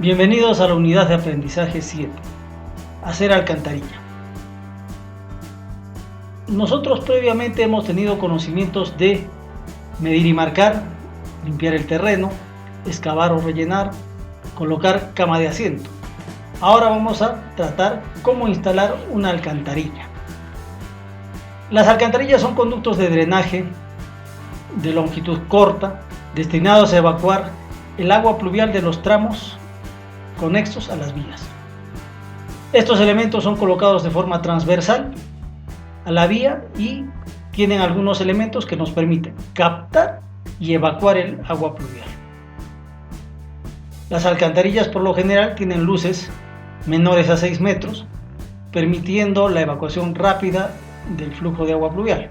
Bienvenidos a la unidad de aprendizaje 7, hacer alcantarilla. Nosotros previamente hemos tenido conocimientos de medir y marcar, limpiar el terreno, excavar o rellenar, colocar cama de asiento. Ahora vamos a tratar cómo instalar una alcantarilla. Las alcantarillas son conductos de drenaje de longitud corta, destinados a evacuar el agua pluvial de los tramos conexos a las vías. Estos elementos son colocados de forma transversal a la vía y tienen algunos elementos que nos permiten captar y evacuar el agua pluvial. Las alcantarillas por lo general tienen luces menores a 6 metros, permitiendo la evacuación rápida del flujo de agua pluvial.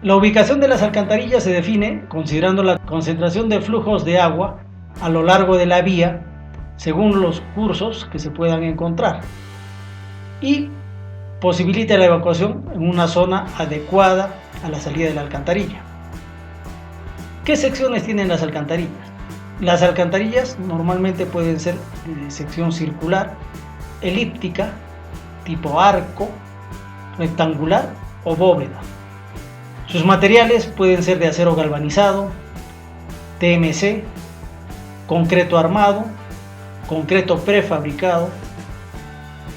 La ubicación de las alcantarillas se define considerando la concentración de flujos de agua a lo largo de la vía según los cursos que se puedan encontrar y posibilita la evacuación en una zona adecuada a la salida de la alcantarilla. ¿Qué secciones tienen las alcantarillas? Las alcantarillas normalmente pueden ser de sección circular, elíptica, tipo arco, rectangular o bóveda. Sus materiales pueden ser de acero galvanizado, TMC, concreto armado, concreto prefabricado,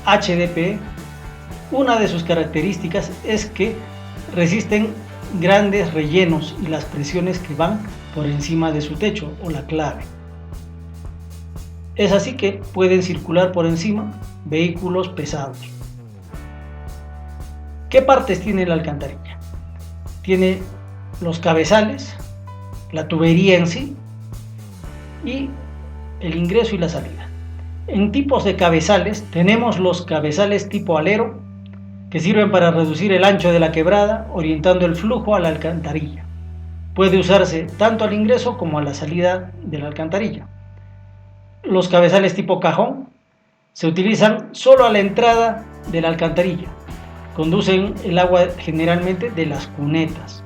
HDPE. Una de sus características es que resisten grandes rellenos y las presiones que van por encima de su techo o la clave. Es así que pueden circular por encima vehículos pesados. ¿Qué partes tiene la alcantarilla? Tiene los cabezales, la tubería en sí y el ingreso y la salida. En tipos de cabezales tenemos los cabezales tipo alero, que sirven para reducir el ancho de la quebrada orientando el flujo a la alcantarilla. Puede usarse tanto al ingreso como a la salida de la alcantarilla. Los cabezales tipo cajón se utilizan solo a la entrada de la alcantarilla. Conducen el agua generalmente de las cunetas.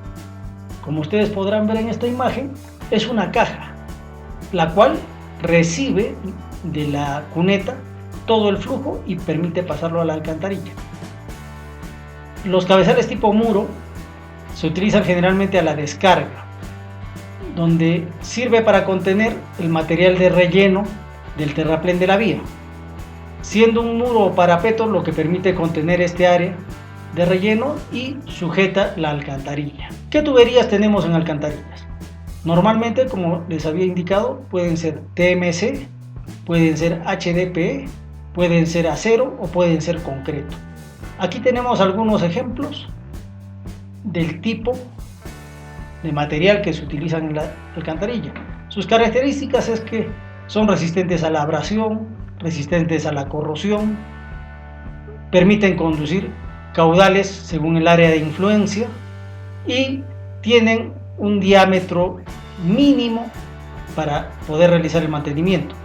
Como ustedes podrán ver en esta imagen, es una caja, la cual recibe de la cuneta todo el flujo y permite pasarlo a la alcantarilla. Los cabezales tipo muro se utilizan generalmente a la descarga, donde sirve para contener el material de relleno del terraplén de la vía, siendo un muro o parapeto lo que permite contener este área de relleno y sujeta la alcantarilla. ¿Qué tuberías tenemos en alcantarillas? Normalmente, como les había indicado, pueden ser TMC, pueden ser HDPE, pueden ser acero o pueden ser concreto. Aquí tenemos algunos ejemplos del tipo de material que se utilizan en la alcantarilla. Sus características es que son resistentes a la abrasión, resistentes a la corrosión, permiten conducir caudales según el área de influencia y tienen un diámetro mínimo para poder realizar el mantenimiento.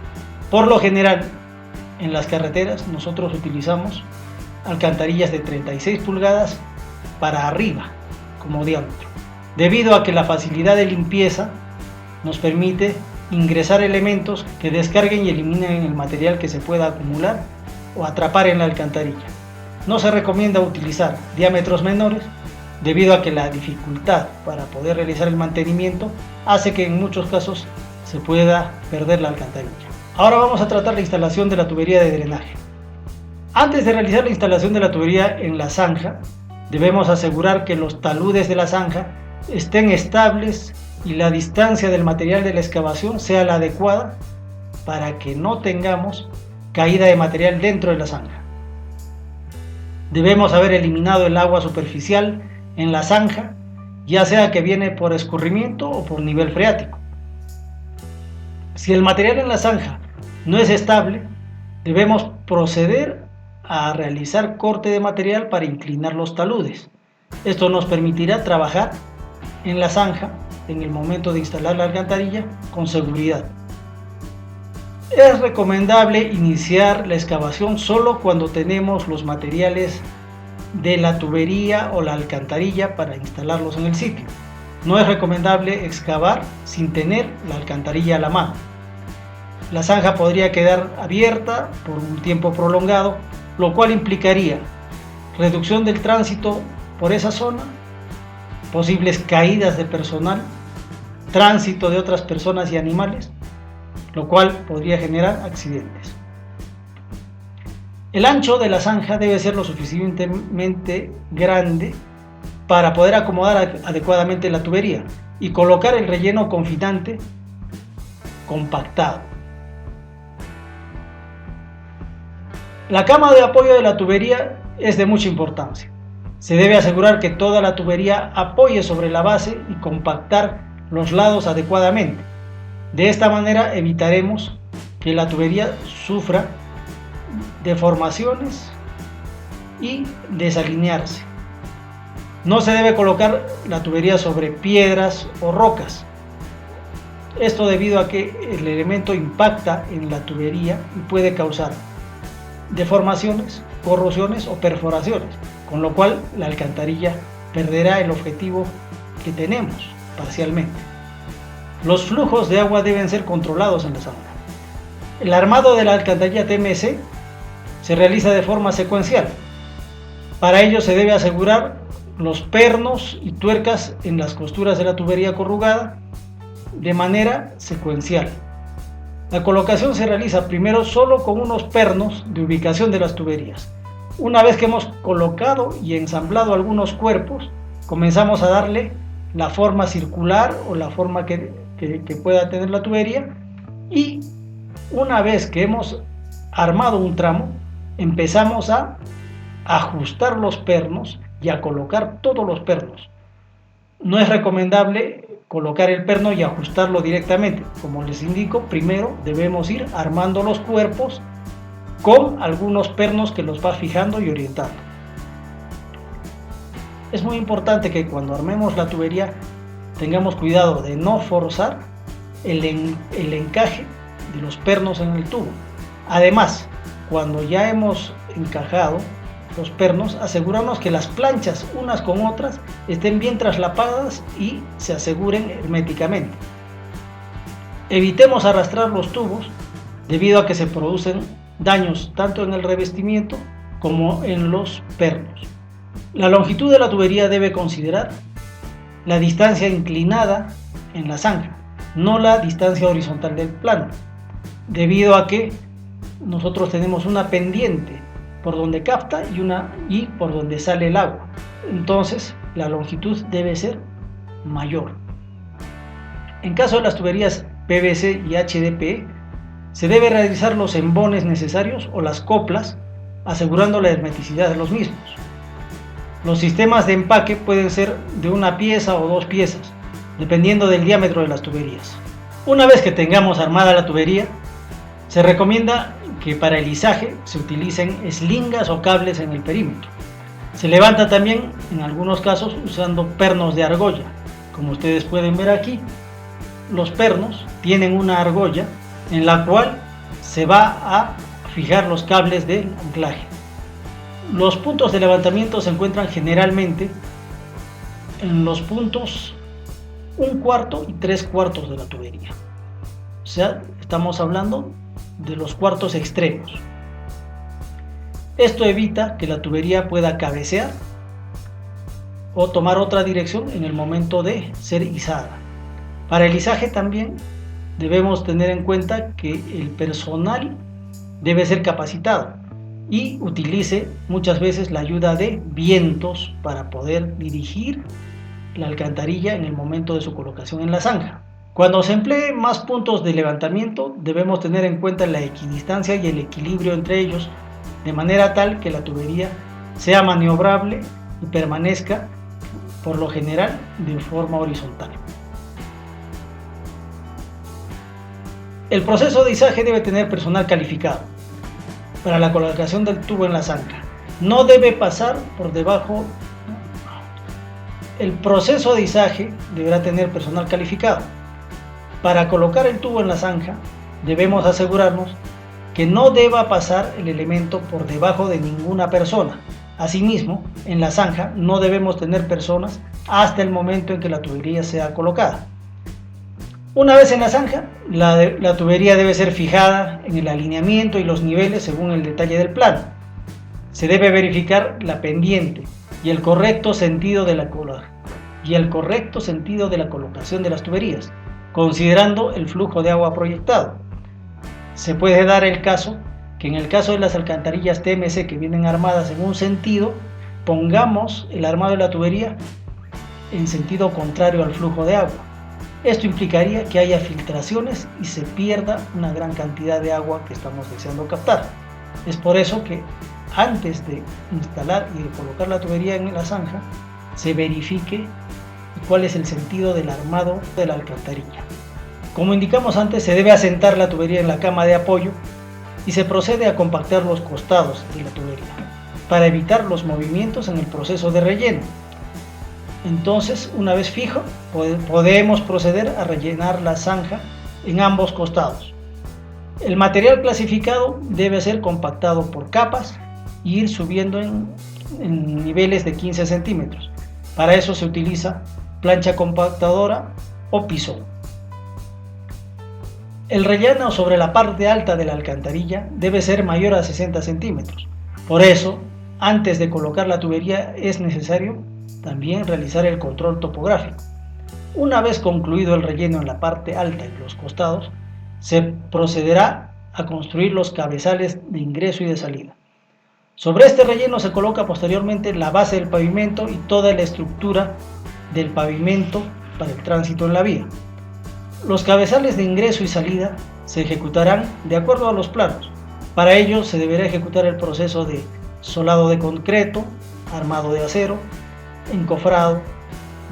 Por lo general, en las carreteras nosotros utilizamos alcantarillas de 36 pulgadas para arriba como diámetro, debido a que la facilidad de limpieza nos permite ingresar elementos que descarguen y eliminen el material que se pueda acumular o atrapar en la alcantarilla. No se recomienda utilizar diámetros menores debido a que la dificultad para poder realizar el mantenimiento hace que en muchos casos se pueda perder la alcantarilla. Ahora vamos a tratar la instalación de la tubería de drenaje. Antes de realizar la instalación de la tubería en la zanja, debemos asegurar que los taludes de la zanja estén estables y la distancia del material de la excavación sea la adecuada para que no tengamos caída de material dentro de la zanja. Debemos haber eliminado el agua superficial en la zanja, ya sea que viene por escurrimiento o por nivel freático. Si el material en la zanja no es estable, debemos proceder a realizar corte de material para inclinar los taludes. Esto nos permitirá trabajar en la zanja en el momento de instalar la alcantarilla con seguridad. Es recomendable iniciar la excavación solo cuando tenemos los materiales de la tubería o la alcantarilla para instalarlos en el sitio. No es recomendable excavar sin tener la alcantarilla a la mano. La zanja podría quedar abierta por un tiempo prolongado, lo cual implicaría reducción del tránsito por esa zona, posibles caídas de personal, tránsito de otras personas y animales, lo cual podría generar accidentes. El ancho de la zanja debe ser lo suficientemente grande para poder acomodar adecuadamente la tubería y colocar el relleno confinante compactado. La cama de apoyo de la tubería es de mucha importancia. Se debe asegurar que toda la tubería apoye sobre la base y compactar los lados adecuadamente. De esta manera evitaremos que la tubería sufra deformaciones y desalinearse. No se debe colocar la tubería sobre piedras o rocas. Esto debido a que el elemento impacta en la tubería y puede causar deformaciones, corrosiones o perforaciones, con lo cual la alcantarilla perderá el objetivo que tenemos parcialmente. Los flujos de agua deben ser controlados en la zanja. El armado de la alcantarilla TMC se realiza de forma secuencial. Para ello se debe asegurar los pernos y tuercas en las costuras de la tubería corrugada de manera secuencial. La colocación se realiza primero solo con unos pernos de ubicación de las tuberías. Una vez que hemos colocado y ensamblado algunos cuerpos, comenzamos a darle la forma circular o la forma que pueda tener la tubería, y una vez que hemos armado un tramo, empezamos a ajustar los pernos y a colocar todos los pernos. No es recomendable colocar el perno y ajustarlo directamente. Como les indico, primero debemos ir armando los cuerpos con algunos pernos que los va fijando y orientando. Es muy importante que cuando armemos la tubería tengamos cuidado de no forzar el encaje de los pernos en el tubo. Además, cuando ya hemos encajado los pernos, asegurarnos que las planchas unas con otras estén bien traslapadas y se aseguren herméticamente. Evitemos arrastrar los tubos debido a que se producen daños tanto en el revestimiento como en los pernos. La longitud de la tubería debe considerar la distancia inclinada en la zanja, no la distancia horizontal del plano, debido a que nosotros tenemos una pendiente por donde capta y por donde sale el agua. Entonces la longitud debe ser mayor. En caso de las tuberías PVC y HDPE, se debe realizar los embones necesarios o las coplas, asegurando la hermeticidad de los mismos. Los sistemas de empaque pueden ser de una pieza o dos piezas, dependiendo del diámetro de las tuberías. Una vez que tengamos armada la tubería, se recomienda que para el izaje se utilicen eslingas o cables en el perímetro. Se levanta también en algunos casos usando pernos de argolla. Como ustedes pueden ver aquí, los pernos tienen una argolla en la cual se va a fijar los cables del anclaje. Los puntos de levantamiento se encuentran generalmente en los puntos 1/4 y 3/4 de la tubería. O sea, estamos hablando de los cuartos extremos. Esto evita que la tubería pueda cabecear o tomar otra dirección en el momento de ser izada. Para el izaje también debemos tener en cuenta que el personal debe ser capacitado y utilice muchas veces la ayuda de vientos para poder dirigir la alcantarilla en el momento de su colocación en la zanja. Cuando se emplee más puntos de levantamiento, debemos tener en cuenta la equidistancia y el equilibrio entre ellos, de manera tal que la tubería sea maniobrable y permanezca, por lo general, de forma horizontal. El proceso de izaje debe tener personal calificado. para la colocación del tubo en la zanja. No debe pasar por debajo. El proceso de izaje deberá tener personal calificado. Para colocar el tubo en la zanja, debemos asegurarnos que no deba pasar el elemento por debajo de ninguna persona. Asimismo, en la zanja no debemos tener personas hasta el momento en que la tubería sea colocada. Una vez en la zanja, la tubería debe ser fijada en el alineamiento y los niveles según el detalle del plano. Se debe verificar la pendiente y el correcto sentido de la colocación de las tuberías, considerando el flujo de agua proyectado. Se puede dar el caso que en el caso de las alcantarillas TMC que vienen armadas en un sentido, pongamos el armado de la tubería en sentido contrario al flujo de agua. Esto implicaría que haya filtraciones y se pierda una gran cantidad de agua que estamos deseando captar. Es por eso que antes de instalar y de colocar la tubería en la zanja, se verifique cuál es el sentido del armado de la alcantarilla. Como indicamos antes, se debe asentar la tubería en la cama de apoyo y se procede a compactar los costados de la tubería para evitar los movimientos en el proceso de relleno. Entonces, una vez fijo, podemos proceder a rellenar la zanja en ambos costados. El material clasificado debe ser compactado por capas e ir subiendo en niveles de 15 centímetros. Para eso se utiliza plancha compactadora o pisón. El relleno sobre la parte alta de la alcantarilla debe ser mayor a 60 centímetros. Por eso, antes de colocar la tubería es necesario también realizar el control topográfico. Una vez concluido el relleno en la parte alta y los costados, se procederá a construir los cabezales de ingreso y de salida. Sobre este relleno se coloca posteriormente la base del pavimento y toda la estructura del pavimento para el tránsito en la vía. Los cabezales de ingreso y salida se ejecutarán de acuerdo a los planos. Para ello se deberá ejecutar el proceso de solado de concreto, armado de acero, encofrado,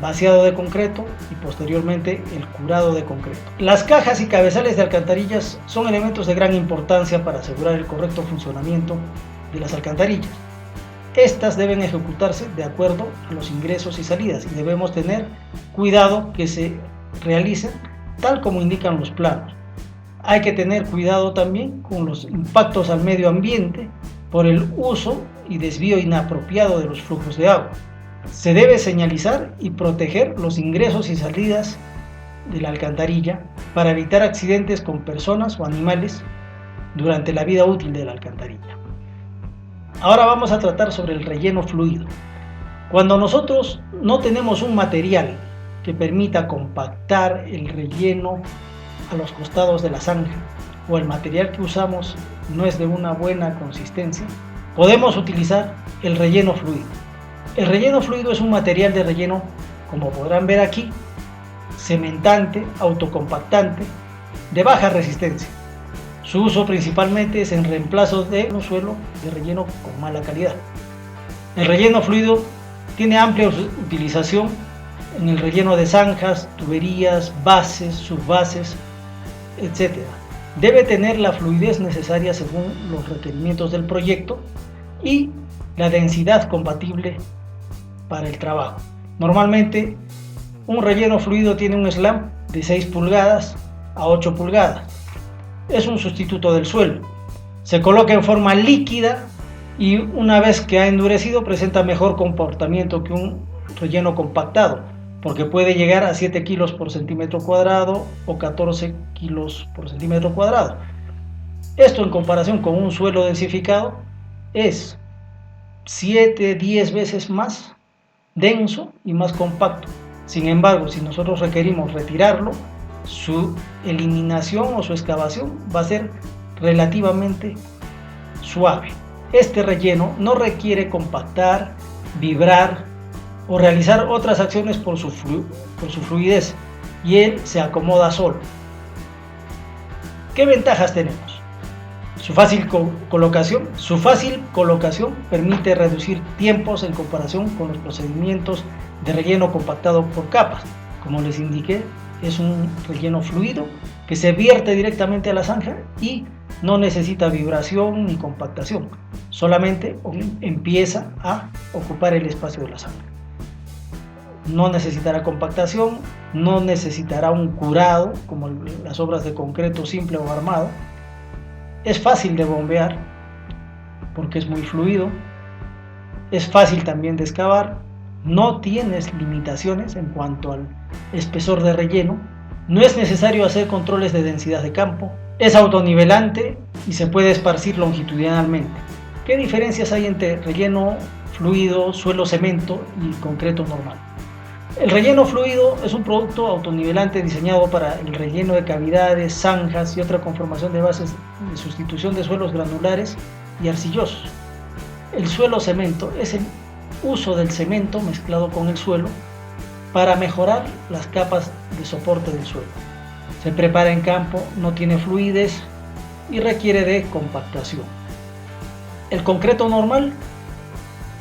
vaciado de concreto y posteriormente el curado de concreto. Las cajas y cabezales de alcantarillas son elementos de gran importancia para asegurar el correcto funcionamiento de las alcantarillas. Estas deben ejecutarse de acuerdo a los ingresos y salidas y debemos tener cuidado que se realicen tal como indican los planos. Hay que tener cuidado también con los impactos al medio ambiente por el uso y desvío inapropiado de los flujos de agua. Se debe señalizar y proteger los ingresos y salidas de la alcantarilla para evitar accidentes con personas o animales durante la vida útil de la alcantarilla. Ahora vamos a tratar sobre el relleno fluido. Cuando nosotros no tenemos un material que permita compactar el relleno a los costados de la zanja o el material que usamos no es de una buena consistencia, podemos utilizar el relleno fluido. El relleno fluido es un material de relleno, como podrán ver aquí, cementante, autocompactante, de baja resistencia. Su uso principalmente es en reemplazo de un suelo de relleno con mala calidad. El relleno fluido tiene amplia utilización en el relleno de zanjas, tuberías, bases, subbases, etc. Debe tener la fluidez necesaria según los requerimientos del proyecto y la densidad compatible para el trabajo. Normalmente un relleno fluido tiene un slam de 6 pulgadas a 8 pulgadas. Es un sustituto del suelo. Se coloca en forma líquida y una vez que ha endurecido presenta mejor comportamiento que un relleno compactado, porque puede llegar a 7 kilos por centímetro cuadrado o 14 kilos por centímetro cuadrado. Esto en comparación con un suelo densificado es 7-10 veces más denso y más compacto. Sin embargo, si nosotros requerimos retirarlo, su eliminación o su excavación va a ser relativamente suave. Este relleno no requiere compactar, vibrar o realizar otras acciones por su fluidez y él se acomoda solo. ¿Qué ventajas tenemos? Su fácil colocación permite reducir tiempos en comparación con los procedimientos de relleno compactado por capas. Como les indiqué, es un relleno fluido que se vierte directamente a la zanja y no necesita vibración ni compactación, solamente empieza a ocupar el espacio de la zanja. No necesitará compactación, no necesitará un curado como las obras de concreto simple o armado. Es fácil de bombear porque es muy fluido, es fácil también de excavar, no tienes limitaciones en cuanto al espesor de relleno, no es necesario hacer controles de densidad de campo, es autonivelante y se puede esparcir longitudinalmente. ¿Qué diferencias hay entre relleno fluido, suelo cemento y concreto normal? El relleno fluido es un producto autonivelante diseñado para el relleno de cavidades, zanjas y otra conformación de bases de sustitución de suelos granulares y arcillosos. El suelo cemento es el uso del cemento mezclado con el suelo para mejorar las capas de soporte del suelo. Se prepara en campo, no tiene fluidez y requiere de compactación. El concreto normal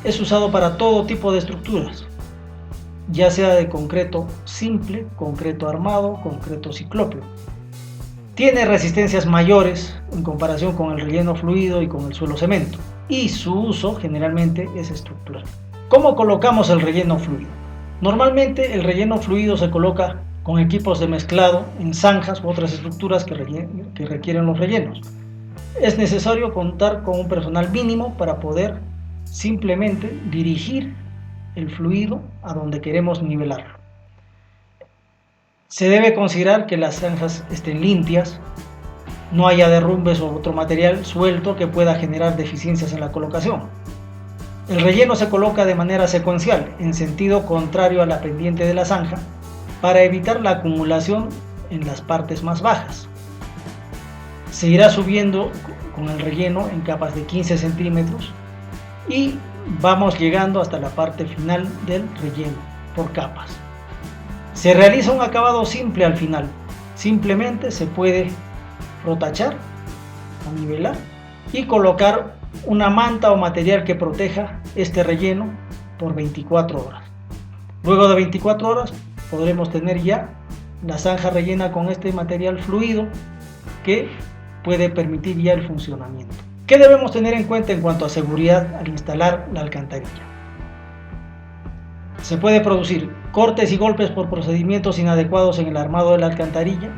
es usado para todo tipo de estructuras, ya sea de concreto simple, concreto armado, concreto ciclópeo. Tiene resistencias mayores en comparación con el relleno fluido y con el suelo cemento, y su uso generalmente es estructural. ¿Cómo colocamos el relleno fluido? Normalmente el relleno fluido se coloca con equipos de mezclado en zanjas u otras estructuras que requieren los rellenos. Es necesario contar con un personal mínimo para poder simplemente dirigir el fluido a donde queremos nivelarlo. Se debe considerar que las zanjas estén limpias, no haya derrumbes o otro material suelto que pueda generar deficiencias en la colocación. El relleno se coloca de manera secuencial, en sentido contrario a la pendiente de la zanja, para evitar la acumulación en las partes más bajas. Se irá subiendo con el relleno en capas de 15 centímetros y vamos llegando hasta la parte final del relleno por capas. Se realiza un acabado simple al final, simplemente se puede rotachar o nivelar y colocar una manta o material que proteja este relleno por 24 horas. Luego de 24 horas podremos tener ya la zanja rellena con este material fluido que puede permitir ya el funcionamiento. ¿Qué debemos tener en cuenta en cuanto a seguridad al instalar la alcantarilla? Se puede producir cortes y golpes por procedimientos inadecuados en el armado de la alcantarilla.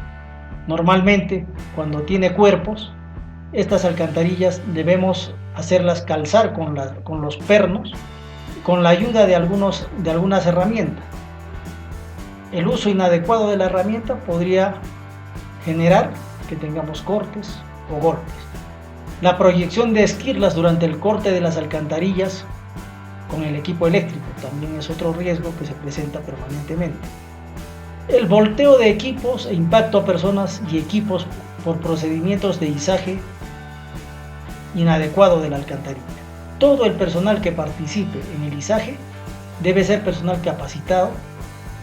Normalmente, cuando tiene cuerpos, estas alcantarillas debemos hacerlas calzar con los pernos, con la ayuda de algunas herramientas. El uso inadecuado de la herramienta podría generar que tengamos cortes o golpes. La proyección de esquirlas durante el corte de las alcantarillas con el equipo eléctrico también es otro riesgo que se presenta permanentemente. El volteo de equipos e impacto a personas y equipos por procedimientos de izaje inadecuado de la alcantarilla. Todo el personal que participe en el izaje debe ser personal capacitado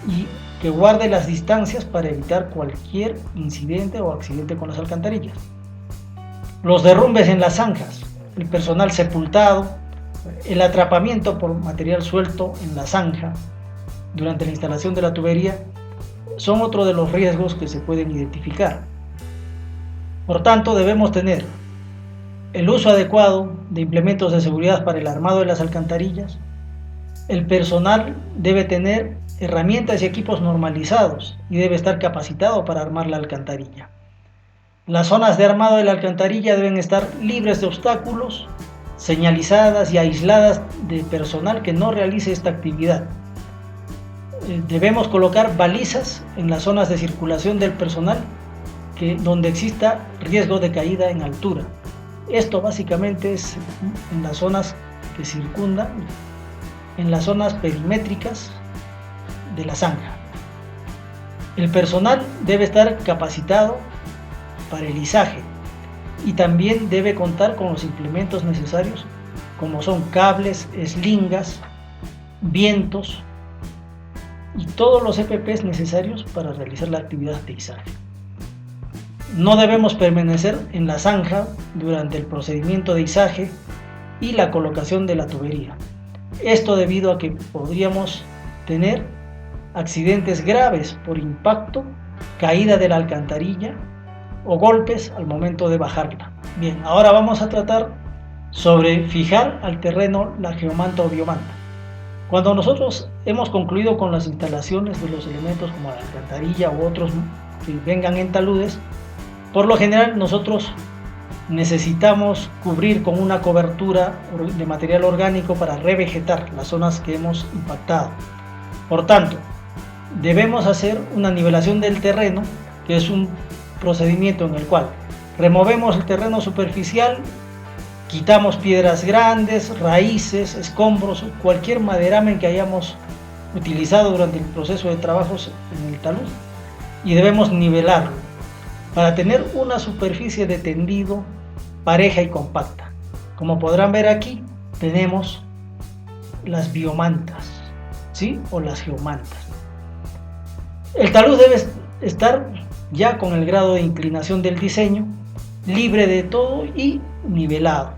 y que guarde las distancias para evitar cualquier incidente o accidente con las alcantarillas. Los derrumbes en las zanjas, el personal sepultado, el atrapamiento por material suelto en la zanja durante la instalación de la tubería son otro de los riesgos que se pueden identificar. Por tanto, debemos tener el uso adecuado de implementos de seguridad para el armado de las alcantarillas. El personal debe tener herramientas y equipos normalizados y debe estar capacitado para armar la alcantarilla. Las zonas de armado de la alcantarilla deben estar libres de obstáculos, señalizadas y aisladas de personal que no realice esta actividad. Debemos colocar balizas en las zonas de circulación del personal donde exista riesgo de caída en altura. Esto básicamente es en las zonas que circundan, en las zonas perimétricas de la zanja. El personal debe estar capacitado para el izaje y también debe contar con los implementos necesarios como son cables, eslingas, vientos y todos los EPPs necesarios para realizar la actividad de izaje. No debemos permanecer en la zanja durante el procedimiento de izaje y la colocación de la tubería. Esto debido a que podríamos tener accidentes graves por impacto, caída de la alcantarilla o golpes al momento de bajarla. Bien, ahora vamos a tratar sobre fijar al terreno la geomanta o biomanta. Cuando nosotros hemos concluido con las instalaciones de los elementos como la alcantarilla u otros que vengan en taludes, por lo general nosotros necesitamos cubrir con una cobertura de material orgánico para revegetar las zonas que hemos impactado. Por tanto, debemos hacer una nivelación del terreno, que es un procedimiento en el cual removemos el terreno superficial, quitamos piedras grandes, raíces, escombros, cualquier maderamen que hayamos utilizado durante el proceso de trabajos en el talud, y debemos nivelarlo para tener una superficie de tendido pareja y compacta. Como podrán ver aquí, tenemos las biomantas, ¿sí? O las geomantas. El talud debe estar ya con el grado de inclinación del diseño, libre de todo y nivelado.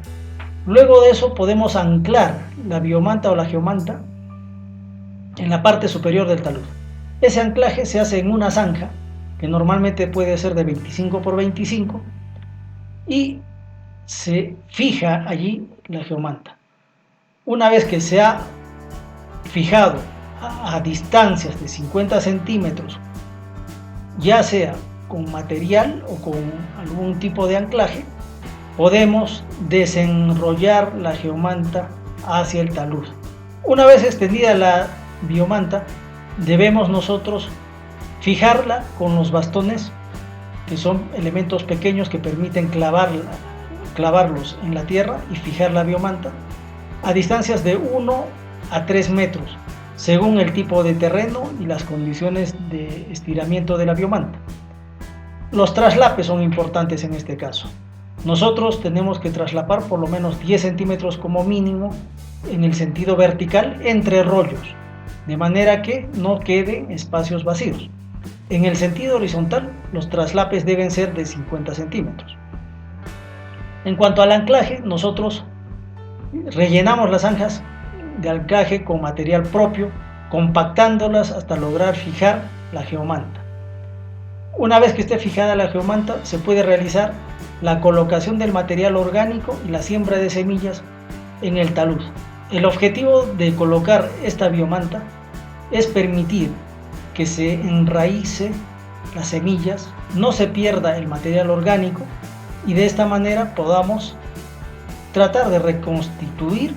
Luego de eso podemos anclar la biomanta o la geomanta en la parte superior del talud. Ese anclaje se hace en una zanja, que normalmente puede ser de 25 por 25, y se fija allí la geomanta. Una vez que se ha fijado a distancias de 50 centímetros, ya sea con material o con algún tipo de anclaje, podemos desenrollar la geomanta hacia el talud. Una vez extendida la biomanta, debemos nosotros fijarla con los bastones, que son elementos pequeños que permiten clavarlos en la tierra y fijar la biomanta a distancias de 1 a 3 metros, según el tipo de terreno y las condiciones de estiramiento de la biomanta. Los traslapes son importantes en este caso. Nosotros tenemos que traslapar por lo menos 10 centímetros como mínimo en el sentido vertical entre rollos, de manera que no queden espacios vacíos. En el sentido horizontal, los traslapes deben ser de 50 centímetros. En cuanto al anclaje, nosotros rellenamos las zanjas de anclaje con material propio, compactándolas hasta lograr fijar la geomanta. Una vez que esté fijada la geomanta, se puede realizar la colocación del material orgánico y la siembra de semillas en el talud. El objetivo de colocar esta biomanta es permitir que se enraíce las semillas, no se pierda el material orgánico y de esta manera podamos tratar de reconstituir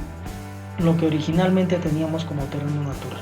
lo que originalmente teníamos como terreno natural.